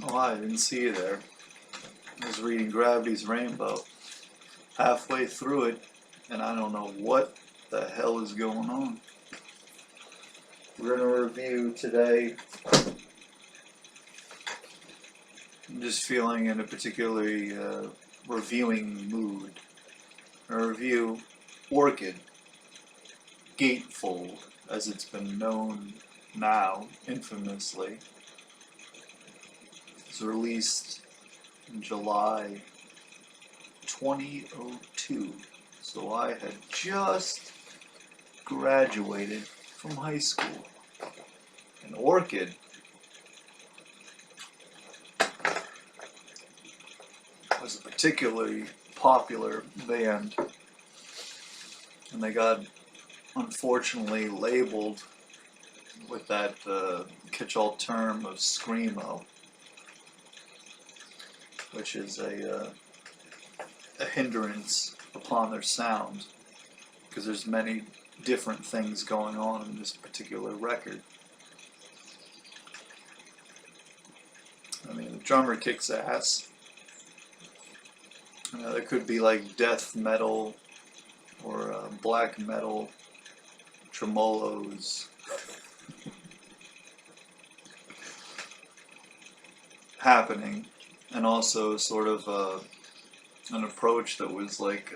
Oh, I didn't see you there. I was reading Gravity's Rainbow. Halfway through it, and I don't know what the hell is going on. We're going to review today. I'm just feeling in a particularly reviewing mood. I review Orchid, Gatefold, as it's been known now, infamously. It was released in July 2002, so I had just graduated from high school. And Orchid was a particularly popular band, and they got unfortunately labeled with that catch-all term of screamo, which is a hindrance upon their sound, because there's many different things going on in this particular record. I mean, the drummer kicks ass. There could be like death metal or black metal tremolos happening, and also sort of an approach that was like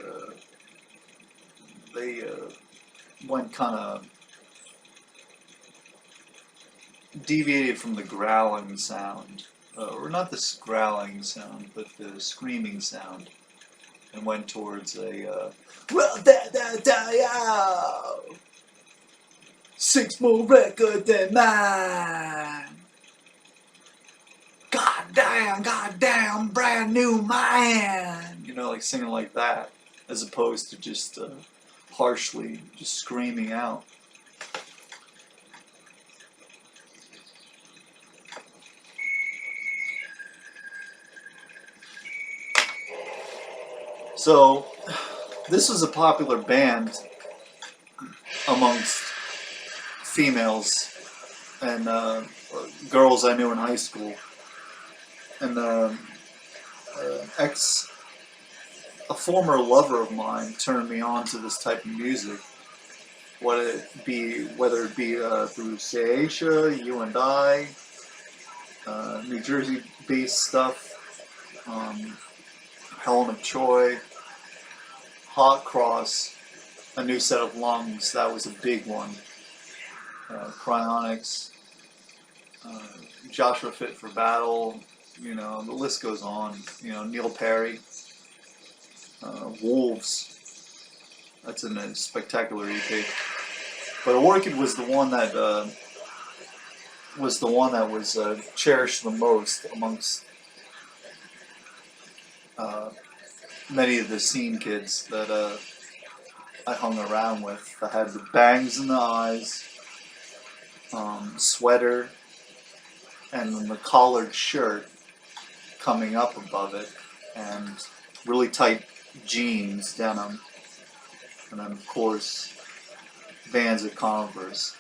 they went kind of deviated from the growling sound, or not the growling sound, but the screaming sound, and went towards a well, yo, 6 more records than mine. Goddamn, brand new man. You know, like singing like that, as opposed to just harshly just screaming out. So, this was a popular band amongst females and girls I knew in high school. And a former lover of mine turned me on to this type of music. Whether it be through Sass, You and I, New Jersey-based stuff, Helen of Troy, Hot Cross, A New Set of Lungs, that was a big one. Cryonics, Joshua Fit for Battle, you know, the list goes on. You know, Neil Perry, Wolves, that's in a spectacular EP. But Orchid was the one that was cherished the most amongst many of the scene kids that I hung around with. That had the bangs in the eyes, sweater, and then the collared shirt coming up above it, and really tight jeans, denim, and then of course Vans at Converse.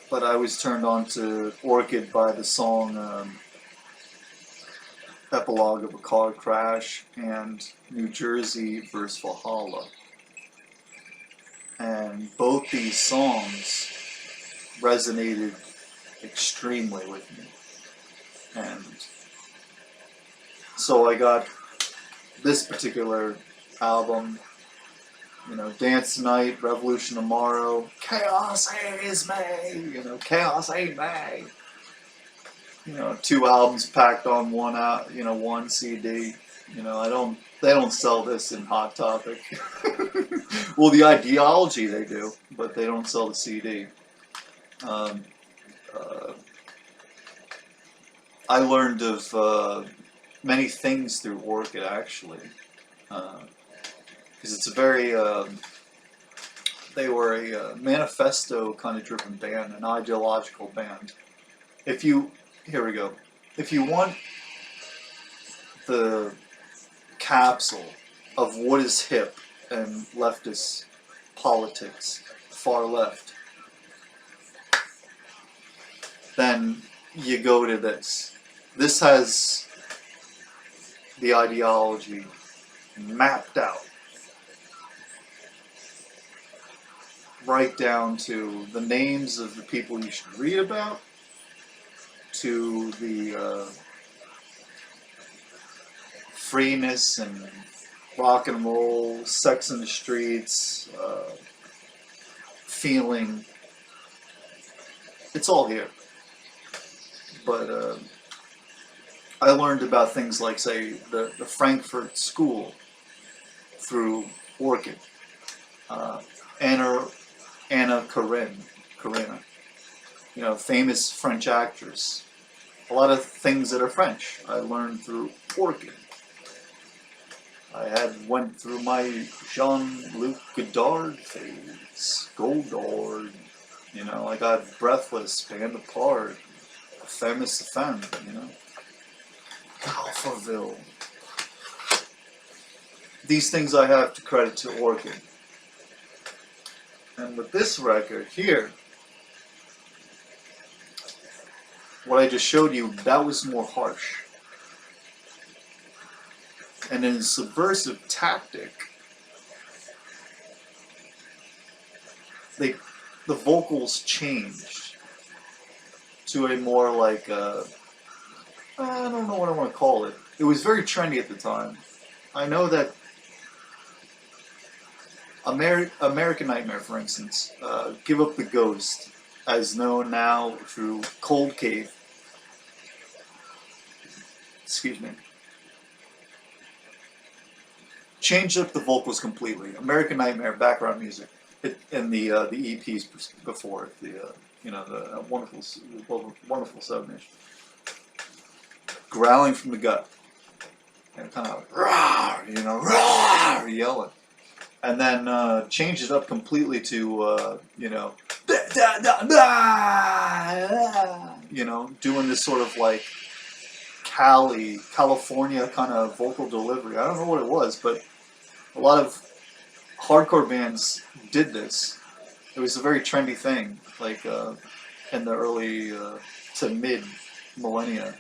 But I was turned on to Orchid by the song Epilogue of a Car Crash and New Jersey vs. Valhalla. And both these songs resonated extremely with me. And so I got this particular album, you know, Dance Tonight, Revolution Tomorrow, Chaos is me, you know, Chaos ain't me. You know, 2 albums packed on one CD. You know, they don't sell this in Hot Topic. Well, the ideology they do, but they don't sell the CD. I learned of many things through Orchid, actually, because it's a very they were a manifesto kind of driven band, an ideological band. Here we go. If you want the capsule of what is hip and leftist politics, far left, then you go to this. This has the ideology mapped out, right down to the names of the people you should read about, to the freeness and rock and roll, sex in the streets, feeling. It's all here. But I learned about things like, say, the Frankfurt School through Orchid. Anna Karenina, you know, famous French actress. A lot of things that are French I learned through Orchid. I went through my Jean-Luc Godard phase, Goldard, you know, I got Breathless, Band Apart, Famous Femme, you know, Alphaville. These things I have to credit to Orchid. And with this record here, what I just showed you, that was more harsh. And in a subversive tactic, the vocals changed to a more like, I don't know what I want to call it. It was very trendy at the time. I know that American Nightmare, for instance, Give Up the Ghost, as known now through Cold Cave. Excuse me. Changed up the vocals completely. American Nightmare background music, and the EPs before it, the wonderful submission, growling from the gut, and kind of rawr, yelling, and then changed it up completely to doing this sort of like California kind of vocal delivery. I don't know what it was, but a lot of hardcore bands did this. It was a very trendy thing, like in the early to mid millennia.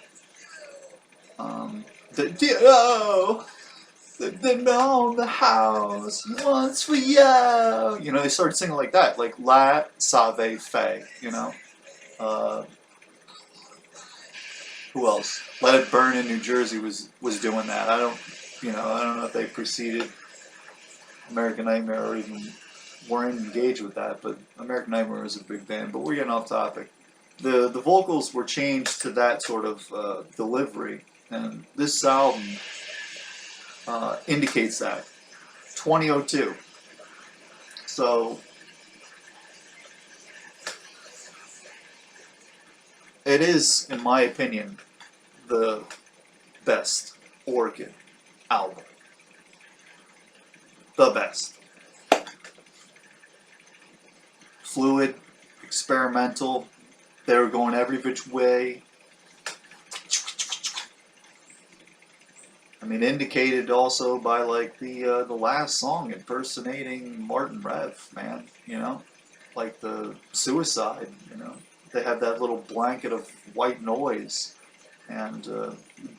They've known the house once for you. You know, they started singing like that, like La Save Fe. You know, who else? Let It Burn in New Jersey was doing that. I don't know if they preceded American Nightmare or even weren't engaged with that, but American Nightmare is a big band. But we're getting off topic. The vocals were changed to that sort of delivery, and this album indicates that. 2002. So it is, in my opinion, the best Orchid album. The best. Fluid, experimental, they were going every which way. I mean, indicated also by like the last song impersonating Martin Rev, man, you know, like the Suicide, you know, they have that little blanket of white noise, and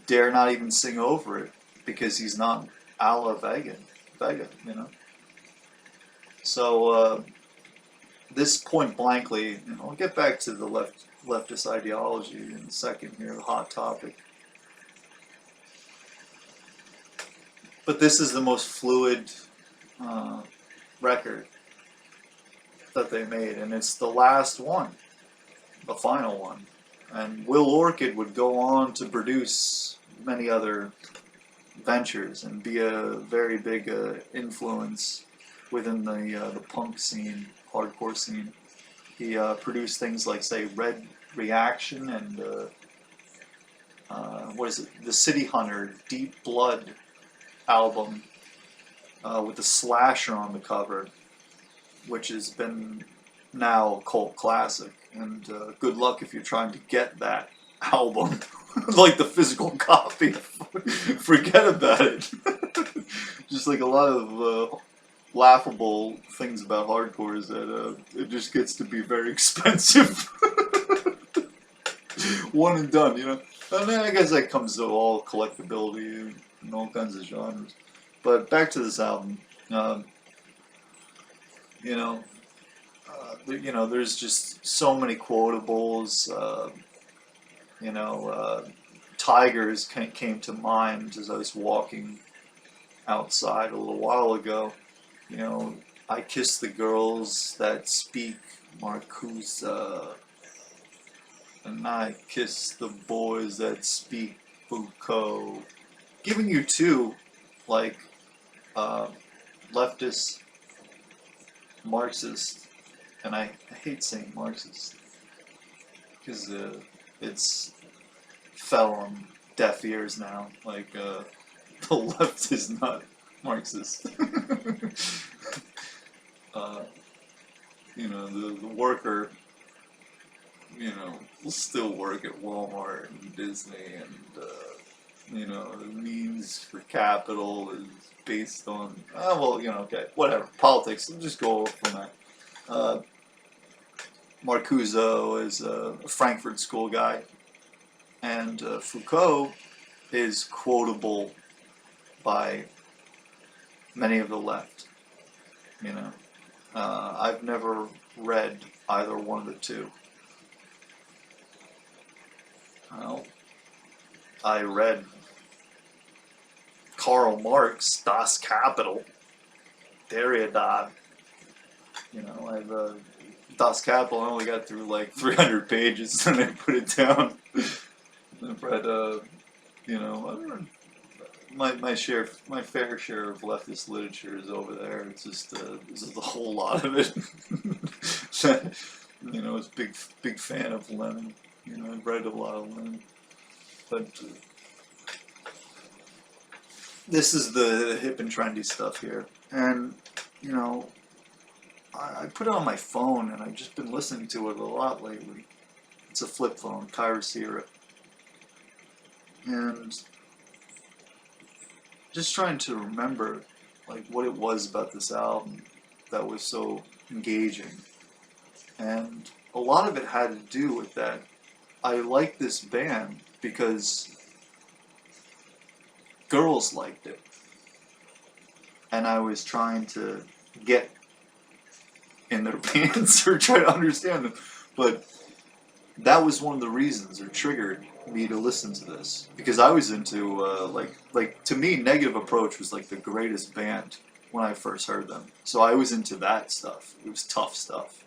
dare not even sing over it because he's not a la Vega, you know. So this point blankly, you know, I'll get back to the leftist ideology in a second here, the hot topic. But this is the most fluid record that they made, and it's the last one, the final one. And Will Orchid would go on to produce many other ventures and be a very big influence within the punk scene, hardcore scene. He produced things like, say, Red Reaction and what is it? The City Hunter, Deep Blood album with the slasher on the cover, which has been now a cult classic. And good luck if you're trying to get that album, like the physical copy. Forget about it. Just like a lot of laughable things about hardcore is that it just gets to be very expensive. one and done, you know. And then I guess that comes to all collectability and all kinds of genres. But back to this album, you know, there's just so many quotables. Tigers came to mind as I was walking outside a little while ago. You know, I kiss the girls that speak Marcusa, and I kiss the boys that speak Foucault. Giving you two, like, leftist, Marxist, and I hate saying Marxist, because it's fell on deaf ears now. Like, the left is not Marxist. The worker, will still work at Walmart and Disney, and, the means for capital is based on, okay, whatever, politics, we'll just go from that. Marcuse is a Frankfurt School guy, and Foucault is quotable by many of the left, I've never read either one of the two. Well, I read Karl Marx, Das Kapital, Derrida. I've Das Kapital, I only got through like 300 pages and I put it down. I've read, my fair share of leftist literature is over there. It's just, this is a whole lot of it. I was a big fan of Lenin. I've read a lot of Lenin. But this is the hip and trendy stuff here. And, I put it on my phone and I've just been listening to it a lot lately. It's a flip phone, Kyocera. And just trying to remember, like, what it was about this album that was so engaging. And a lot of it had to do with that I liked this band because girls liked it. And I was trying to get in their bands or try to understand them. But that was one of the reasons, or triggered me to listen to this. Because I was into, like to me, Negative Approach was like the greatest band when I first heard them. So I was into that stuff. It was tough stuff,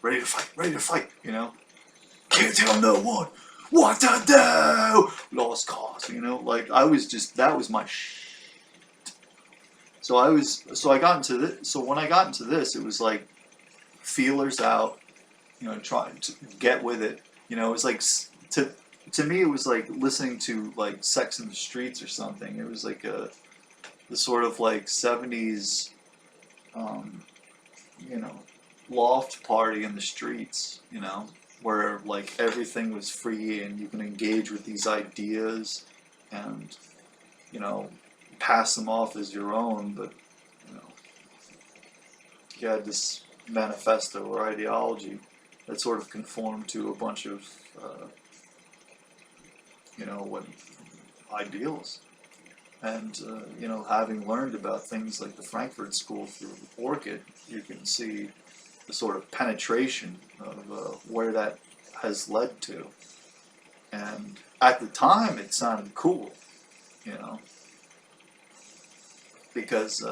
Ready to fight, Can't tell no one what to do! Lost cause, Like, I was just, that was my So I got into this, so when I got into this, it was like, feelers out, trying to get with it. It was like, to me, it was like listening to, like, Sex in the Streets or something. It was like the sort of, like, 70s, loft party in the streets, where, like, everything was free and you can engage with these ideas and, pass them off as your own, but, you had this manifesto or ideology that sort of conformed to a bunch of, what ideals. And, having learned about things like the Frankfurt School through Orchid, you can see the sort of penetration of where that has led to. And at the time, it sounded cool, because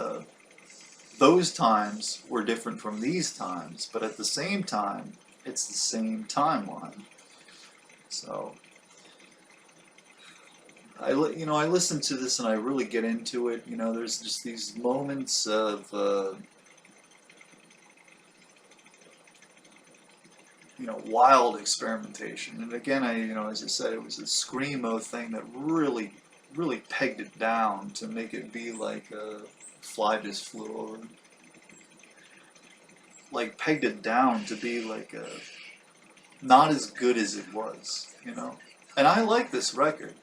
those times were different from these times, but at the same time, it's the same timeline. So, I listen to this and I really get into it. There's just these moments of, wild experimentation. And again, as I said, it was a screamo thing that really pegged it down to make it be like a Fly Just Flew Over. Like, pegged it down to be like a, not as good as it was, And I like this record,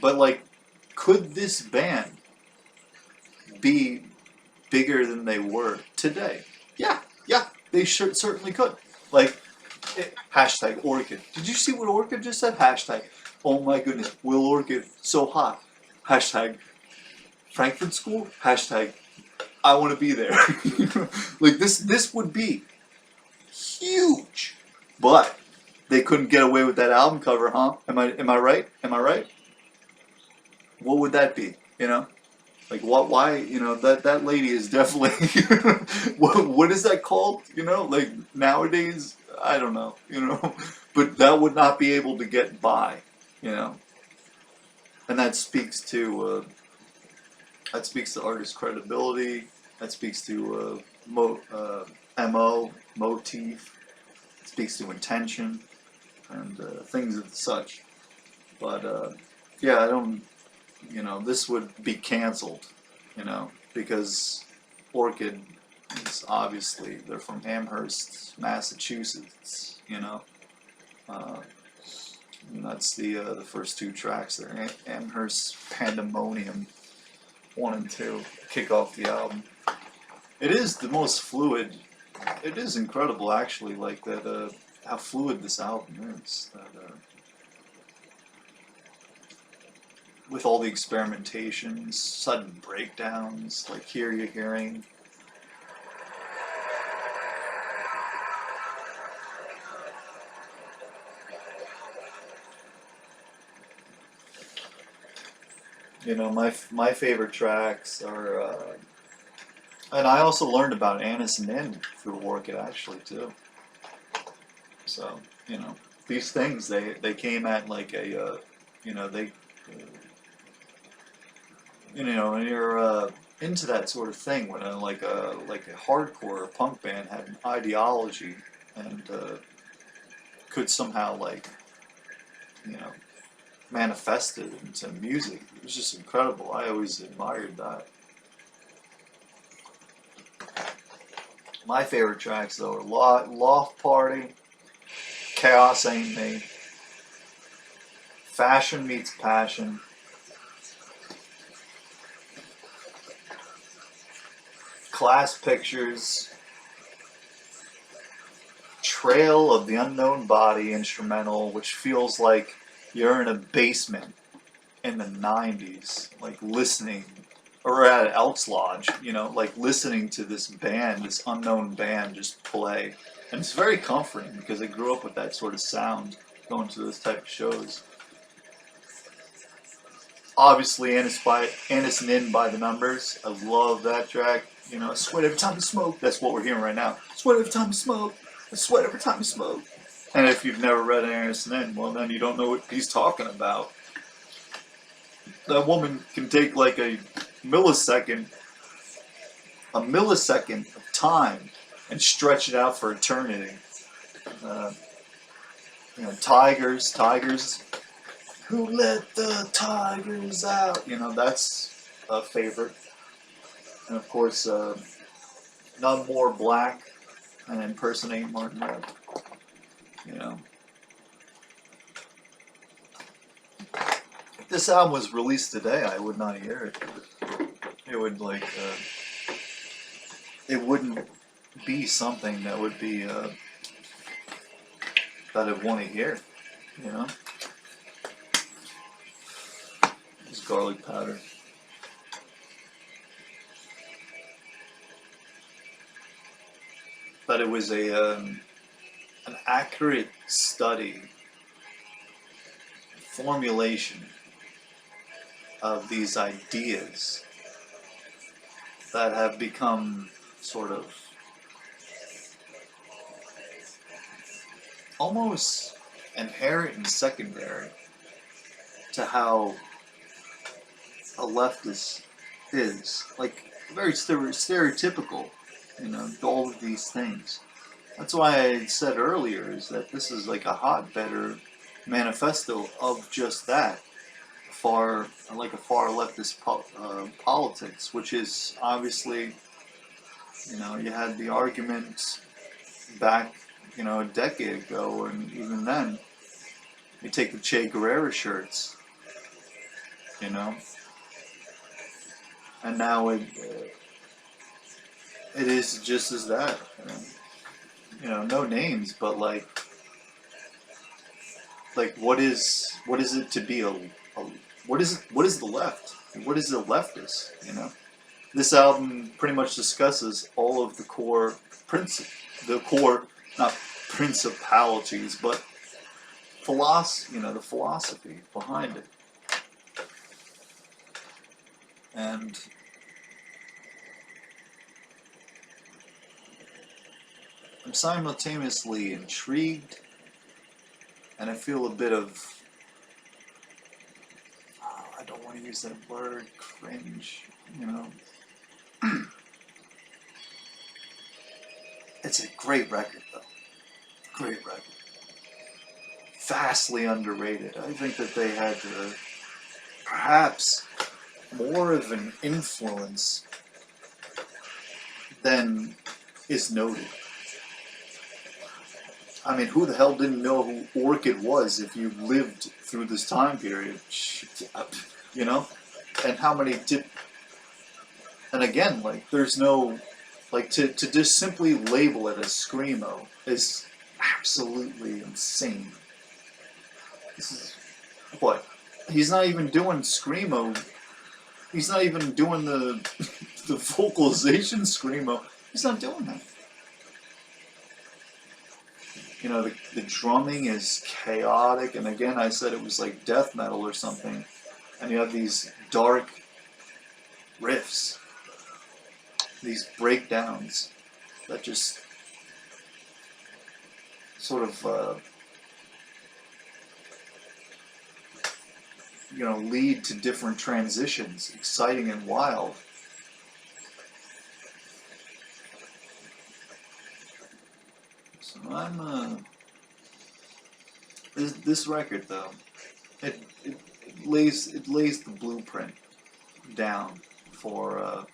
but, like, could this band be bigger than they were today? Yeah, they certainly could. Like, Hashtag Orchid. Did you see what Orchid just said? Hashtag, oh my goodness, Will Orchid, so hot. Hashtag, Frankfurt School. Hashtag, I want to be there. Like this would be huge, but they couldn't get away with that album cover, huh? Am I right? Am I right? What would that be? You know, like what? Why? You know, that lady is definitely. What is that called? You know, like nowadays, I don't know. You know, but that would not be able to get by. You know, and that speaks to artist credibility. That speaks to MO, motif. It speaks to intention and things of such. But yeah, I don't. You know, this would be canceled. You know, because Orchid is obviously they're from Amherst, Massachusetts. You know, and that's the first two tracks there. Amherst Pandemonium 1 and 2 kick off the album. It is the most fluid. It is incredible, actually, like that. How fluid this album is. With all the experimentations, sudden breakdowns, like here you're hearing. You know, my favorite tracks are. And I also learned about Annis and Nin through Orchid, actually, too. So, you know, these things, they came at like a, you know, they, you know, when you're into that sort of thing, when like a hardcore punk band had an ideology and could somehow, like, you know, manifest it into music, it was just incredible. I always admired that. My favorite tracks, though, are Loft Party, Chaos Ain't Me, Fashion Meets Passion, Class Pictures, Trail of the Unknown Body instrumental, which feels like you're in a basement in the 90s, like listening, or at Elks Lodge, you know, like listening to this band, this unknown band just play. And it's very comforting because I grew up with that sort of sound going to those type of shows. Obviously, Annis Nin by the Numbers. I love that track. You know, I sweat every time you smoke. That's what we're hearing right now. Sweat every time you smoke. I sweat every time you smoke. And if you've never read Annis Nin, well, then you don't know what he's talking about. That woman can take like a millisecond of time and stretch it out for eternity. You know, tigers, who let the tigers out? You know, that's a favorite. And of course, None More Black and Impersonate Martin Red. You know. If this album was released today, I would not hear it. It would, like, it wouldn't be something that would be, that I'd want to hear, you know? This garlic powder. But it was an accurate study, formulation of these ideas that have become sort of almost inherent and secondary to how a leftist is. Like, very stereotypical, you know, all of these things. That's why I said earlier is that this is like a hotbed manifesto of just that. Far leftist politics, which is obviously, you know, you had the argument back, you know, a decade ago, and even then, you take the Che Guevara shirts, you know, and now it is just as that, you know, no names, but like like what is it to be a what is the left? What is the leftist? You know, this album pretty much discusses all of the core not principalities, but philosophy. You know, the philosophy behind it, and I'm simultaneously intrigued, and I feel a bit of, I don't want to use that word, cringe, you know. It's a great record, though. Great record. Vastly underrated. I think that they had perhaps more of an influence than is noted. I mean, who the hell didn't know who Orchid was if you lived through this time period? You know? And how many did... And again, like, there's no... Like, to just simply label it as Screamo is absolutely insane. This is... What? He's not even doing Screamo. He's not even doing the vocalization Screamo. He's not doing that. You know, the drumming is chaotic, and again, I said it was like death metal or something, and you have these dark riffs, these breakdowns that just sort of, you know, lead to different transitions, exciting and wild. So I'm, this record though, it lays the blueprint down for a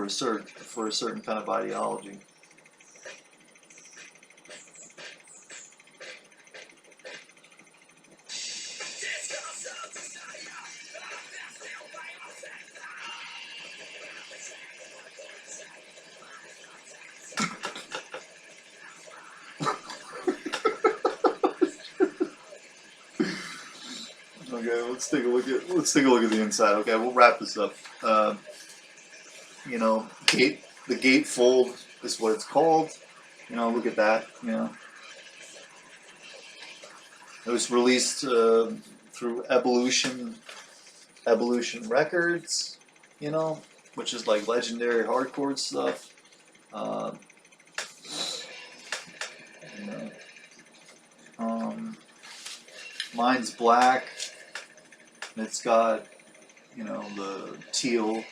certain kind of ideology. Okay, let's take a look at the inside. Okay, we'll wrap this up. You know, the Gatefold is what it's called. You know, look at that. You know, it was released through Evolution Records. You know, which is like legendary hardcore stuff. You know, mine's black. It's got, you know, the teal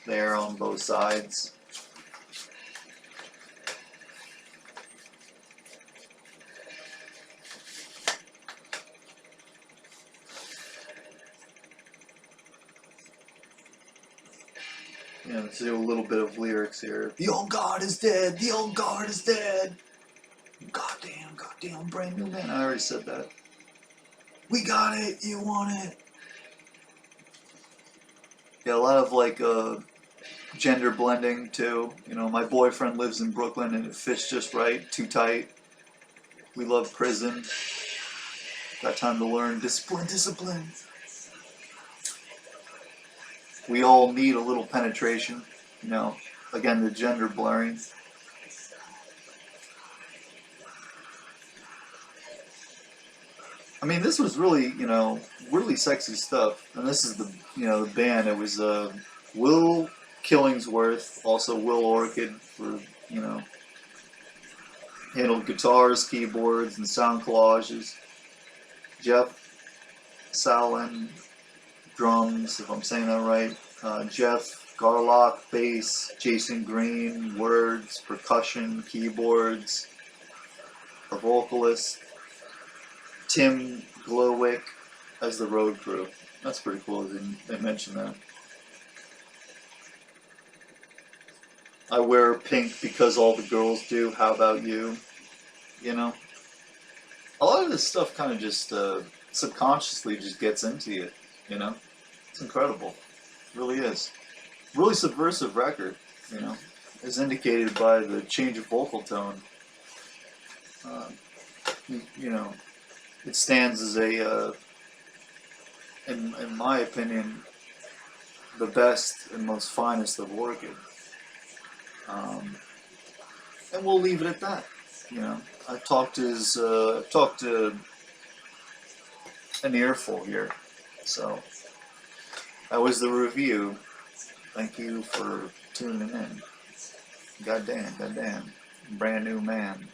there on both sides. You know, let's do a little bit of lyrics here. The old God is dead. The old God is dead. Goddamn, brand new man. I already said that. We got it. You want it. Yeah, a lot of like gender blending too. You know, my boyfriend lives in Brooklyn and it fits just right. Too tight. We love prison. Got time to learn discipline. We all need a little penetration. You know, again, the gender blurring. I mean, this was really, you know, really sexy stuff. And this is the, you know, the band. It was Will Killingsworth, also Will Orchid, for, you know, handled guitars, keyboards, and sound collages. Jeff Salen, drums, if I'm saying that right. Jeff Garlock, bass. Jason Green, words, percussion, keyboards. A vocalist. Tim Glowick as the road crew. That's pretty cool. They mentioned that. I wear pink because all the girls do. How about you? You know? A lot of this stuff kind of just subconsciously just gets into you. You know? It's incredible. It really is. Really subversive record, you know? As indicated by the change of vocal tone. You know, it stands as a, in my opinion, the best and most finest of Orchid. And we'll leave it at that. You know, I've talked to an earful here, so that was the review. Thank you for tuning in. Goddamn, brand new man.